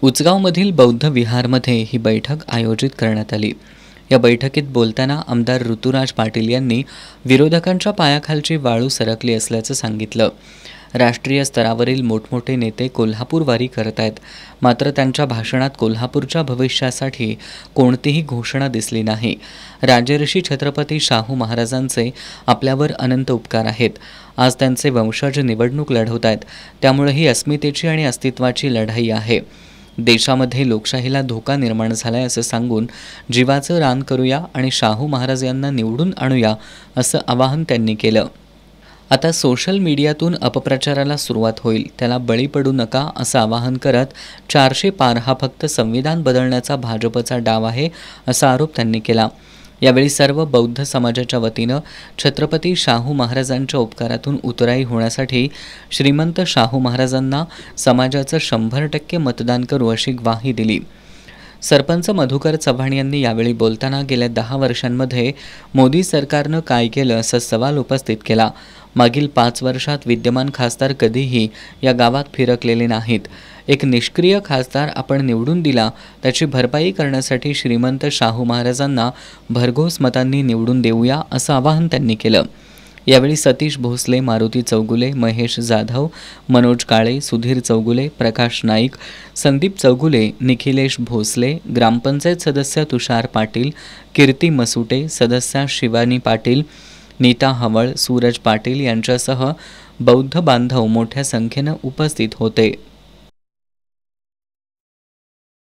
उचगावमधील बौद्ध विहारमध्ये ही बैठक आयोजित करण्यात आली। या बैठकीत बोलताना आमदार ऋतुराज पाटील यांनी विरोधकांच्या पायाखालची वाळू सरकली असल्याचं सांगितलं। राष्ट्रीय स्तरावरील मोठमोठे नेते कोल्हापूरवारी करत आहेत, मात्र त्यांच्या भाषणात कोल्हापूरच्या भविष्यासाठी कोणतीही घोषणा दिसली नाही। राजर्षी छत्रपती शाहू महाराजांचे आपल्यावर अनंत उपकार आहेत। आज त्यांचे वंशज निवडणूक लढवत आहेत, त्यामुळे ही अस्मितेची आणि अस्तित्वाची लढाई आहे। देशामध्ये लोकशाहीला धोका निर्माण झालाय असं सांगून जीवाचं रान करूया आणि शाहू महाराज यांना निवडून आणूया असं आवाहन त्यांनी केलं। आता सोशल मीडियातून अपप्रचाराला सुरुवात होईल, त्याला बळी पडू नका असं आवाहन करत 400 पार हा फक्त संविधान बदलण्याचा भाजपचा डाव आहे असा आरोप त्यांनी केला। यावेळी सर्व बौद्ध समाजाच्या वतीनं छत्रपती शाहू महाराजांच्या उपकारातून उतराई होण्यासाठी श्रीमंत शाहू महाराजांना समाजाचं 100% मतदान करू अशी ग्वाही दिली। सरपंच मधुकर चव्हाण यांनी यावेळी बोलताना गेल्या 10 वर्षांमध्ये मोदी सरकारनं काय केलं असा सवाल उपस्थित केला। मागील 5 वर्षात विद्यमान खासदार कधीही या गावात फिरकलेले नाहीत। एक निष्क्रिय खासदार आपण निवडून दिला, त्याची भरपाई करण्यासाठी श्रीमंत शाहू महाराजांना भरघोस मतांनी निवडून देऊया असं आवाहन त्यांनी केलं। यावेळी सतीश भोसले, मारुती चौगुले, महेश जाधव, मनोज काळे, सुधीर चौगुले, प्रकाश नाईक, संदीप चौगुले, निखिलेश भोसले, ग्रामपंचायत सदस्य तुषार पाटील, कीर्ती मसुटे, सदस्या शिवानी पाटील, नीता हवळ, सूरज पाटील यांच्यासह बौद्ध बांधव मोठ्या संख्येनं उपस्थित होते।